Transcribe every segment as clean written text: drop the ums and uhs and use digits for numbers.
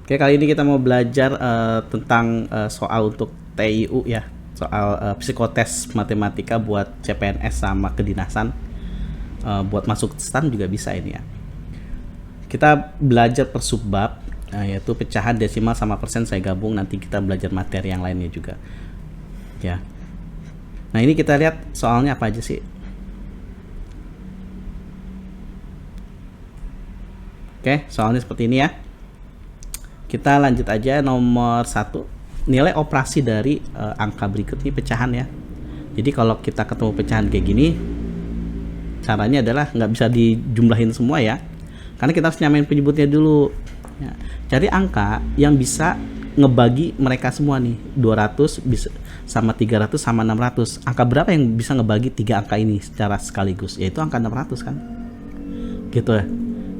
Oke, kali ini kita mau belajar tentang soal untuk TIU ya, soal psikotes matematika buat CPNS sama kedinasan. Buat masuk STAN juga bisa ini ya. Kita belajar per subbab, yaitu pecahan, desimal sama persen saya gabung. Nanti kita belajar materi yang lainnya juga. Ya. Nah, ini kita lihat soalnya apa aja sih. Oke, soalnya seperti ini ya. Kita lanjut aja nomor 1. Nilai operasi dari angka berikut ini pecahan ya. Jadi kalau kita ketemu pecahan kayak gini, caranya adalah nggak bisa dijumlahin semua ya, karena kita harus nyamain penyebutnya dulu ya. Cari angka yang bisa ngebagi mereka semua nih, 200 bisa sama 300 sama 600. Angka berapa yang bisa ngebagi 3 angka ini secara sekaligus? Yaitu angka 600 kan, gitu ya.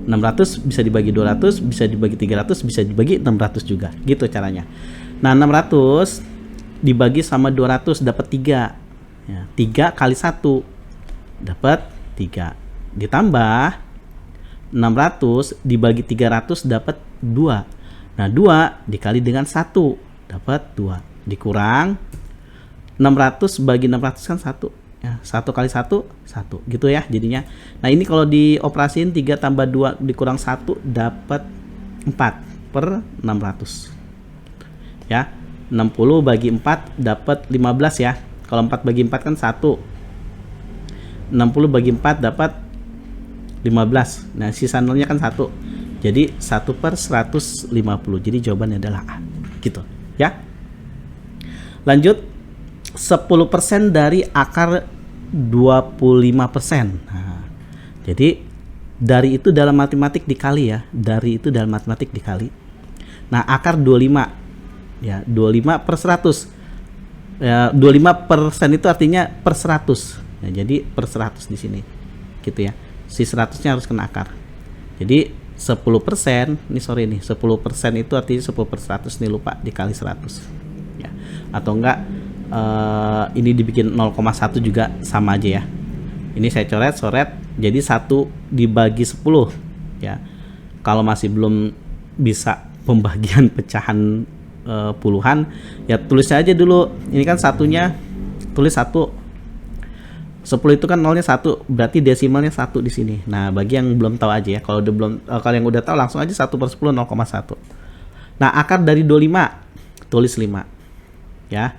600 bisa dibagi 200, bisa dibagi 300, bisa dibagi 600 juga, gitu caranya. Nah, 600 dibagi sama 200 dapat 3 ya. 3 kali 1 dapat 3, ditambah 600 dibagi 300 dapat 2. Nah, 2 dikali dengan 1 dapat 2, dikurang 600 bagi 600 kan 1 ya, 1 kali 1 1 gitu ya jadinya. Nah, ini kalau dioperasiin 3 tambah 2 dikurang 1 dapat 4 per 600 ya. 60 bagi 4 dapat 15 ya. Kalau 4 bagi 4 kan 1. 60 bagi 4 dapat 15. Nah, sisa nolnya kan 1. Jadi 1 per 150. Jadi jawabannya adalah A. Gitu ya. Lanjut, 10% dari akar 25%. Nah, jadi dari itu dalam matematik dikali ya. Dari itu dalam matematik dikali. Nah, akar 25 ya, 25 per 100 ya, 25% itu artinya per 100 ya, jadi per 100 di sini gitu ya. Si 100-nya harus kena akar. Jadi 10%, ini sorry nih, 10% itu artinya 10 per 100 nih, lupa dikali 100 ya. Atau enggak ini dibikin 0,1 juga sama aja ya. Ini saya coret jadi 1 dibagi 10 ya. Kalau masih belum bisa pembagian pecahan puluhan ya, tulis aja dulu. Ini kan satunya, tulis 1. 10 itu kan nolnya 1, berarti desimalnya 1 di sini. Nah, bagi yang belum tahu aja ya. Kalau udah belum, kalau yang udah tahu langsung aja 1 per 10 0,1. Nah, akar dari 25 tulis 5 ya.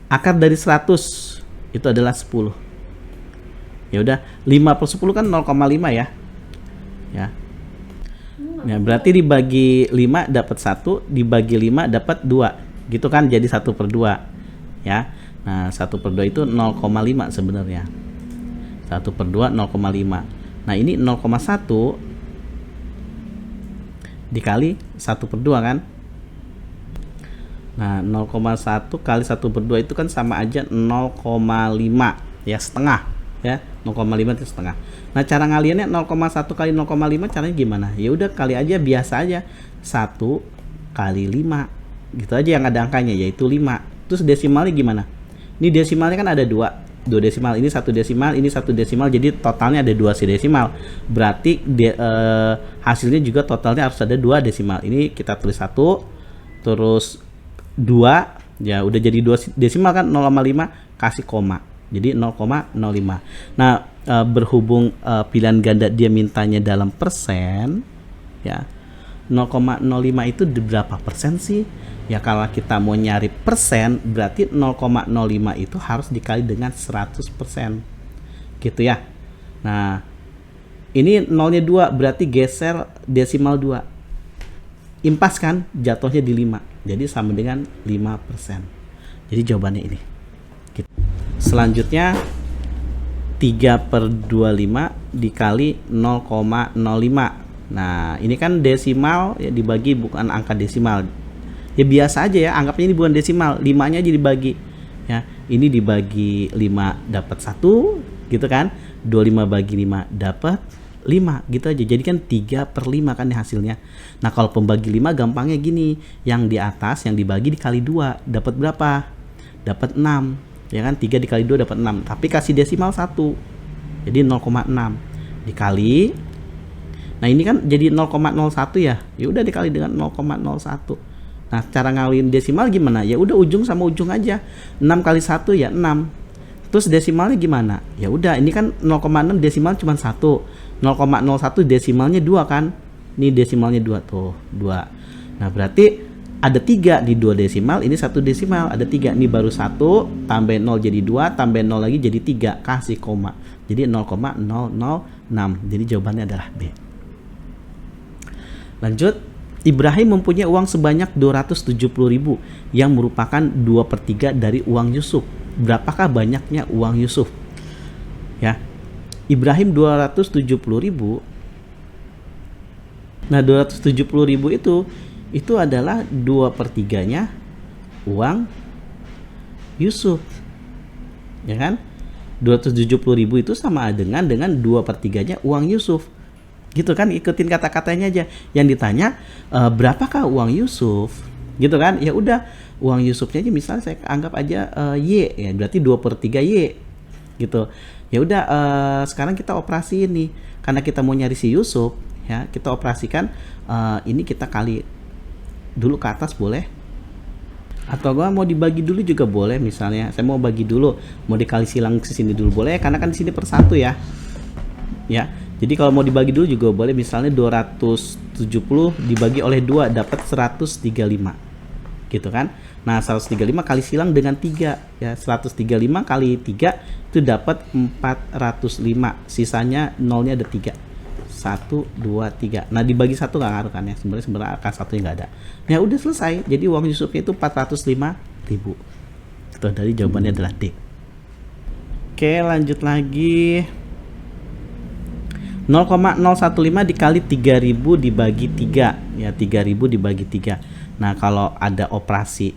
Akar dari 100 itu adalah 10. Ya udah, 5 per 10 kan 0,5 ya. Ya. Nah, berarti dibagi 5 dapat 1, dibagi 5 dapat 2. Gitu kan, jadi 1 per 2 ya. Nah, 1 per 2 itu 0,5 sebenarnya. 1 per 2 0,5. Nah, ini 0,1 dikali 1 per 2 kan. Nah, 0,1 kali 1 per 2 itu kan sama aja 0,5 ya, setengah ya. 0,5 itu setengah. Nah, cara ngaliannya 0,1 kali 0,5 caranya gimana? Ya udah, kali aja biasa aja. 1 kali 5. Gitu aja yang ada angkanya, yaitu 5. Terus desimalnya gimana? Ini desimalnya kan ada 2 desimal. Ini 1 desimal, ini 1 desimal. Jadi totalnya ada 2 desimal. Berarti hasilnya juga totalnya harus ada 2 desimal. Ini kita tulis 1, terus 2 ya, udah jadi 2 desimal kan, 0,5 kasih koma. Jadi 0,05. Nah, berhubung pilihan ganda dia mintanya dalam persen ya, 0,05 itu berapa persen sih? Ya, kalau kita mau nyari persen berarti 0,05 itu harus dikali dengan 100% gitu ya. Nah, ini nolnya 2 berarti geser desimal 2. Impas kan, jatuhnya di 5. Jadi sama dengan 5%. Jadi jawabannya ini. Gitu. Selanjutnya 3 per 25 dikali 0,05. Nah, ini kan desimal ya, dibagi bukan angka desimal. Ya biasa aja ya, anggapnya ini bukan desimal, 5-nya aja dibagi. Ya, ini dibagi 5 dapat 1 gitu kan. 25 bagi 5 dapat 5 gitu aja. Jadi kan 3 per 5 kan hasilnya. Nah, kalau pembagi 5 gampangnya gini. Yang di atas yang dibagi dikali 2 dapat berapa? Dapat 6. Ya kan, 3 dikali 2 dapat 6. Tapi kasih desimal 1. Jadi 0,6 dikali Nah ini kan jadi 0,01 ya. Ya udah dikali dengan 0,01. Nah cara ngaliin desimal gimana? Ya udah ujung sama ujung aja. 6 kali 1 ya 6. Terus desimalnya gimana? Ya udah ini kan 0,6 desimal cuma 1. 0,01 desimalnya 2 kan? Ini desimalnya 2 tuh, 2. Nah berarti ada 3 di 2 desimal, ini 1 desimal, ada 3. Ini baru 1, tambah 0 jadi 2, tambah 0 lagi jadi 3, kasih koma. Jadi 0,006. Jadi jawabannya adalah B. Lanjut, Ibrahim mempunyai uang sebanyak 270.000 yang merupakan 2/3 dari uang Yusuf. Berapakah banyaknya uang Yusuf? Ya. Ibrahim 270.000. Nah, 270.000 itu adalah 2/3-nya uang Yusuf, ya kan? 270.000 itu sama dengan 2/3-nya uang Yusuf, gitu kan? Ikutin kata-katanya aja. Yang ditanya berapakah uang Yusuf, gitu kan? Ya udah, uang Yusufnya aja misalnya saya anggap aja Y, ya berarti 2/3 Y, gitu. Ya udah, sekarang kita operasiin nih, karena kita mau nyari si Yusuf, ya kita operasikan ini kita kali dulu ke atas boleh, atau gua mau dibagi dulu juga boleh. Misalnya saya mau bagi dulu, mau dikali silang ke sini dulu boleh, karena kan di sini per 1 ya. Ya, jadi kalau mau dibagi dulu juga boleh. Misalnya 270 dibagi oleh 2 dapat 135, gitu kan? Nah 135 kali silang dengan 3 ya, 135 kali 3 itu dapat 405. Sisanya nolnya ada 3. 1, 2, 3. Nah dibagi 1 nggak ngaruh kan ya, sebenarnya angka 1 nggak ada. Ya udah selesai. Jadi uang Yusufnya itu 405.000. Itu dari jawabannya adalah D. Oke, lanjut lagi. 0,015 dikali 3.000 dibagi 3 ya, 3.000 dibagi 3. Nah kalau ada operasi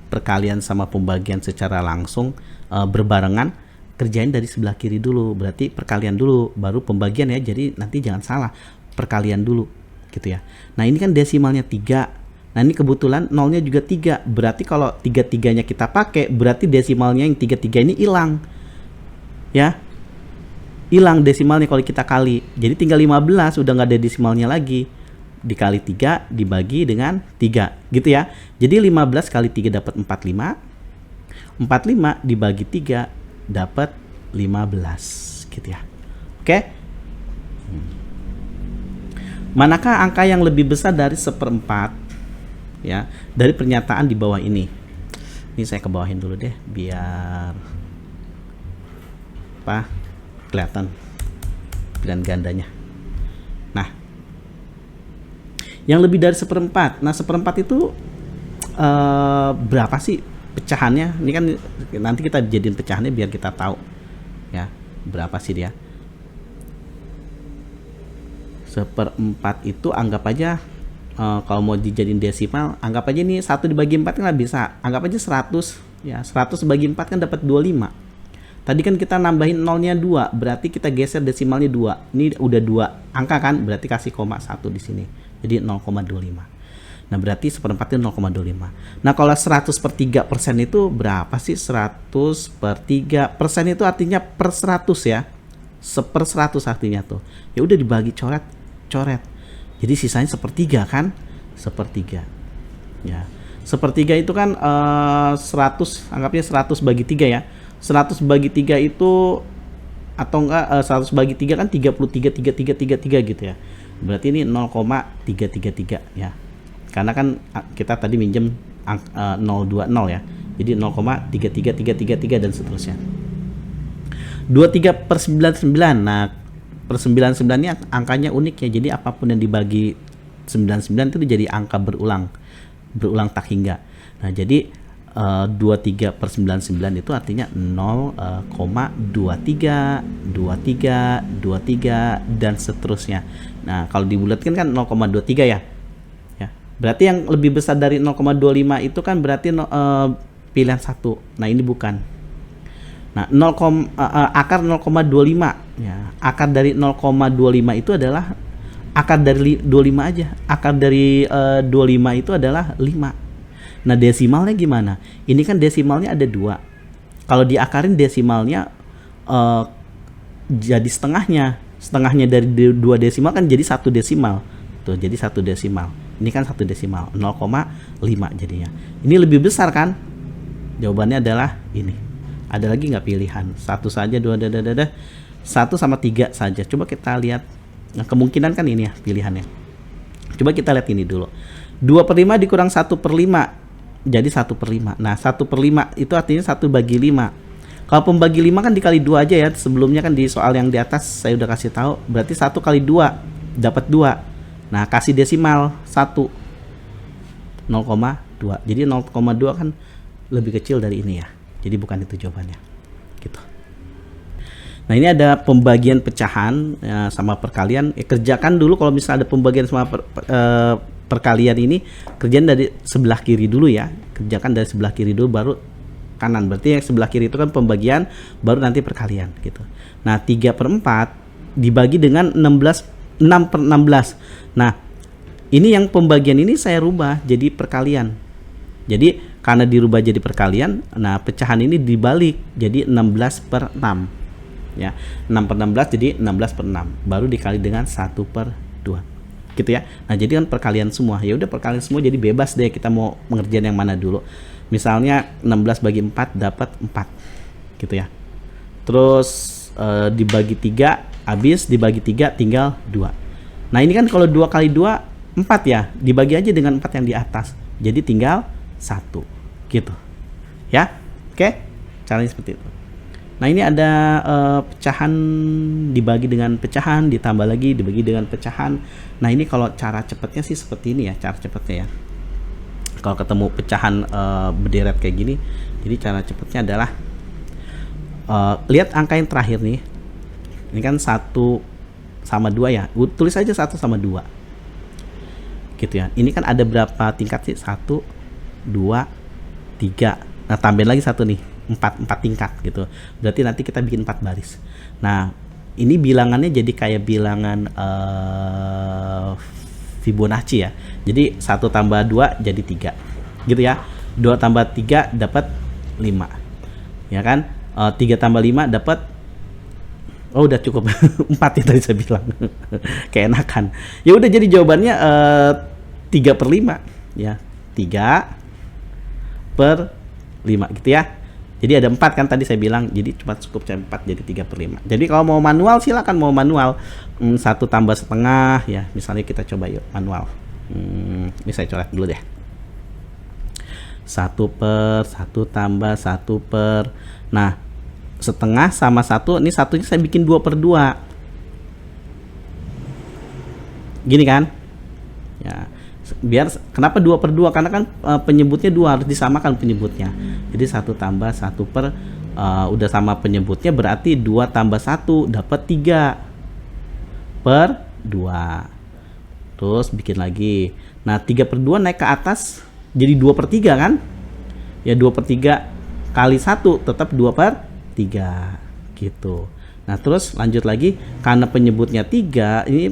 perkalian sama pembagian secara langsung berbarengan, kerjain dari sebelah kiri dulu, berarti perkalian dulu baru pembagian ya. Jadi nanti jangan salah, perkalian dulu gitu ya. Nah ini kan desimalnya 3. Nah ini kebetulan nolnya juga 3. Berarti kalau 3-3-nya kita pakai, berarti desimalnya yang 3-3 ini hilang. Ya. Hilang desimalnya kalau kita kali. Jadi tinggal 15, udah nggak ada desimalnya lagi. Dikali 3 dibagi dengan 3 gitu ya. Jadi 15 kali 3 dapat 45. 45 dibagi 3 dapat 15 gitu ya. Oke. Manakah angka yang lebih besar dari 1/4 ya dari pernyataan di bawah ini? Ini saya ke bawahin dulu deh biar kelihatan pilihan gandanya. Nah, yang lebih dari 1/4. Nah 1/4 itu berapa sih pecahannya? Ini kan nanti kita jadiin pecahannya biar kita tahu ya berapa sih dia. 1/4 itu anggap aja kalau mau dijadiin desimal, anggap aja ini 1 dibagi 4 kan nggak bisa. Anggap aja 100 ya, 100 bagi 4 kan dapat 25. Tadi kan kita nambahin nolnya 2, berarti kita geser desimalnya 2. Ini udah 2 angka kan, berarti kasih koma 1 di sini. Jadi 0,25. Nah berarti 1/4 itu 0,25. Nah kalau 100/3% itu berapa sih? 100/3% itu artinya per 100 ya. 1/100 artinya tuh. Ya udah dibagi coret. Jadi sisanya 1/3 kan? 1/3. Ya. 1/3 itu kan 100, anggapnya 100 bagi 3 ya. 100 bagi 3 itu atau enggak 100 bagi 3 kan 33 gitu ya. Berarti ini 0,333 ya. Karena kan kita tadi minjem 020 ya. Jadi 0,33333 dan seterusnya. 23/99. Nah, per 99 ini angkanya unik ya. Jadi apapun yang dibagi 99 itu jadi angka berulang tak hingga. Nah, jadi 23/99 itu artinya 0,23, 23, 23 dan seterusnya. Nah, kalau dibulatkan kan 0,23 ya. Berarti yang lebih besar dari 0,25 itu kan berarti pilihan 1. Nah ini bukan. Nah akar 0,25 ya. Akar dari 0,25 itu adalah akar dari 25 aja. Akar dari 25 itu adalah 5. Nah desimalnya gimana? Ini kan desimalnya ada 2. Kalau diakarin desimalnya jadi setengahnya. setengahnya dari 2 desimal kan jadi 1 desimal. Tuh, jadi 1 desimal. Ini kan 1 desimal, 0,5 jadinya. Ini lebih besar kan? Jawabannya adalah ini. Ada lagi nggak pilihan? 1 saja, 2, 1 sama 3 saja. Coba kita lihat. Nah, kemungkinan kan ini ya pilihannya. Coba kita lihat ini dulu. 2/5 dikurang 1/5. Jadi 1/5. Nah, 1/5 itu artinya 1/5. Kalau pembagi 5 kan dikali 2 aja ya. Sebelumnya kan di soal yang di atas saya udah kasih tahu. Berarti 1 kali 2 dapat 2. Nah, kasih desimal 1. 0,2. Jadi 0,2 kan lebih kecil dari ini ya. Jadi bukan itu jawabannya. Gitu. Nah, ini ada pembagian pecahan ya, sama perkalian. Kerjakan dulu kalau misalnya ada pembagian sama perkalian ini, kerjaan dari sebelah kiri dulu ya. Kerjakan dari sebelah kiri dulu baru kanan. Berarti yang sebelah kiri itu kan pembagian, baru nanti perkalian gitu. Nah, 3/4 dibagi dengan 6/16. Nah, ini yang pembagian ini saya rubah jadi perkalian. Jadi karena dirubah jadi perkalian, nah pecahan ini dibalik jadi 16/6. Ya, 6/16 jadi 16/6. Baru dikali dengan 1/2. Gitu ya. Nah, jadi kan perkalian semua. Ya udah perkalian semua jadi bebas deh kita mau mengerjain yang mana dulu. Misalnya 16 bagi 4 dapat 4. Gitu ya. Terus dibagi 3 habis, dibagi 3 tinggal 2. Nah, ini kan kalau 2 kali 2 4 ya. Dibagi aja dengan 4 yang di atas. Jadi tinggal 1. Gitu. Ya. Oke? Caranya seperti itu. Nah, ini ada pecahan dibagi dengan pecahan, ditambah lagi dibagi dengan pecahan. Nah, ini kalau cara cepatnya sih seperti ini ya, cara cepatnya ya. Kalau ketemu pecahan berderet kayak gini, jadi cara cepatnya adalah lihat angka yang terakhir nih. Ini kan 1 sama 2 ya. Tulis aja 1 sama 2. Gitu ya. Ini kan ada berapa tingkat sih? 1, 2, 3. Nah, tambahin lagi 1 nih. 4 tingkat gitu. Berarti nanti kita bikin 4 baris. Nah, ini bilangannya jadi kayak bilangan Fibonacci ya. Jadi 1 tambah 2 jadi 3. Gitu ya. 2 tambah 3 dapat 5. Ya kan? 3 tambah 5 dapat, oh udah cukup 4 ya tadi saya bilang. Keenakan. Ya udah, jadi jawabannya 3/5 ya. 3/5 gitu ya. Jadi ada 4 kan tadi saya bilang, jadi cuma cukup 4 jadi 3/5. Jadi kalau mau manual silakan mau manual. 1 tambah setengah ya, misalnya kita coba yuk manual. Ini saya coret dulu deh. 1/1 tambah 1/. Nah, setengah sama 1, ini satunya saya bikin 2/2. Gini kan? Ya. Biar kenapa 2/2? Karena kan penyebutnya 2, harus disamakan penyebutnya. Jadi 1 tambah 1/, udah sama penyebutnya berarti 2 tambah 1 dapat 3/2. Terus bikin lagi. Nah, 3/2 naik ke atas jadi 2/3 kan? Ya 2/3 kali 1 tetap 2/3 gitu. Nah, terus lanjut lagi karena penyebutnya 3, ini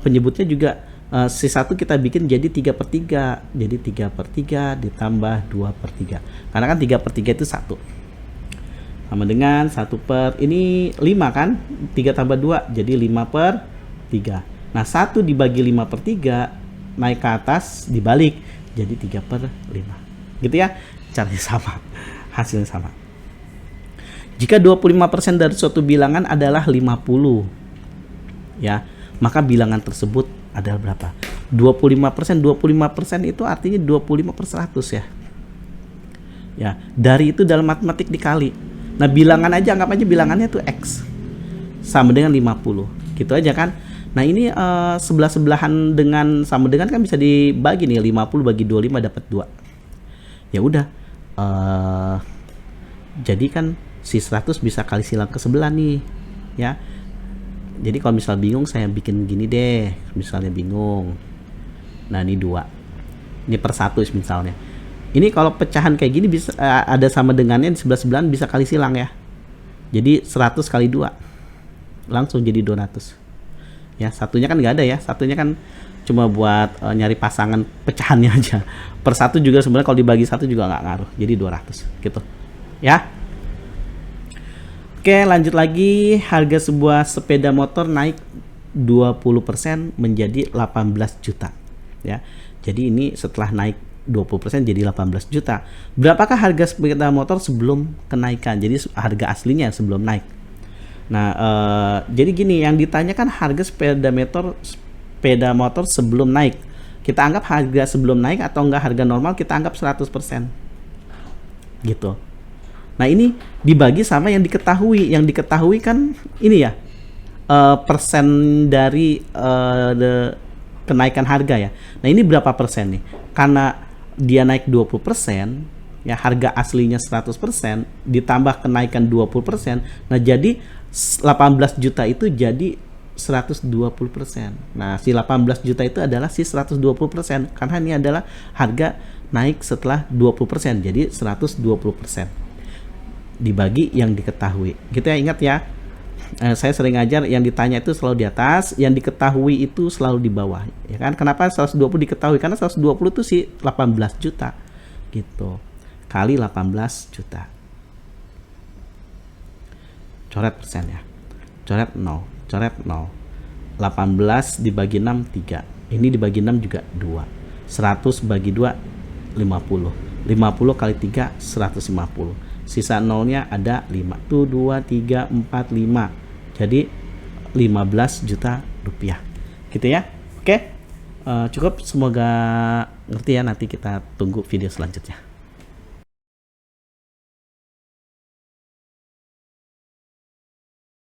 penyebutnya juga si 1 kita bikin jadi 3/3. Jadi 3/3 ditambah 2/3. Karena kan 3/3 itu 1. Sama dengan 1/, ini 5 kan? 3 tambah 2 jadi 5/3. Nah, 1 dibagi 5/3 naik ke atas dibalik jadi 3/5. Gitu ya. Caranya sama. Hasilnya sama. Jika 25% dari suatu bilangan adalah 50 ya, maka bilangan tersebut adalah berapa? 25%. 25% itu artinya 25/100 ya. Ya, dari itu dalam matematik dikali. Nah, bilangan aja, anggap aja bilangannya tuh X. Sama dengan 50. Gitu aja kan. Nah, ini sebelah-sebelahan dengan sama dengan kan bisa dibagi nih, 50 bagi 25 dapat 2. Ya udah. Jadi kan si 100 bisa kali silang ke sebelah nih, ya. Jadi kalau misal bingung saya bikin gini deh, misalnya bingung. Nah, ini 2. Ini per 1 misalnya. Ini kalau pecahan kayak gini bisa ada sama dengannya di sebelah-sebelahan bisa kali silang ya. Jadi 100 kali 2. Langsung jadi 200. Ya, satunya kan nggak ada ya. Satunya kan cuma buat nyari pasangan pecahannya aja. Per 1 juga sebenarnya kalau dibagi 1 juga nggak ngaruh. Jadi 200 gitu. Ya. Oke, lanjut lagi. Harga sebuah sepeda motor naik 20% menjadi 18 juta. Ya. Jadi ini setelah naik 20% jadi 18 juta. Berapakah harga sepeda motor sebelum kenaikan? Jadi harga aslinya sebelum naik. Nah, jadi gini, yang ditanyakan harga sepeda motor sebelum naik. Kita anggap harga sebelum naik atau enggak harga normal, kita anggap 100%. Gitu. Nah, ini dibagi sama yang diketahui. Yang diketahui kan ini ya, persen dari kenaikan harga ya. Nah, ini berapa persen nih? Karena dia naik 20%, ya harga aslinya 100%, ditambah kenaikan 20%. Nah, jadi 18 juta itu jadi 120%. Nah, si 18 juta itu adalah si 120%, karena ini adalah harga naik setelah 20%, jadi 120%. Dibagi yang diketahui. Gitu ya, ingat ya. Saya sering ngajar yang ditanya itu selalu di atas, yang diketahui itu selalu di bawah. Ya kan? Kenapa 120 diketahui? Karena 120 itu si 18 juta. Gitu. Kali 18 juta. Coret persen ya. Coret 0. Coret 0. 18 dibagi 6 3. Ini dibagi 6 juga 2. 100 bagi 2 50. 50 kali 3 150. Sisa nolnya ada 5. Tuh 2 3 4 5. Jadi 15 juta rupiah. Gitu ya. Oke. Cukup, semoga ngerti ya. Nanti kita tunggu video selanjutnya.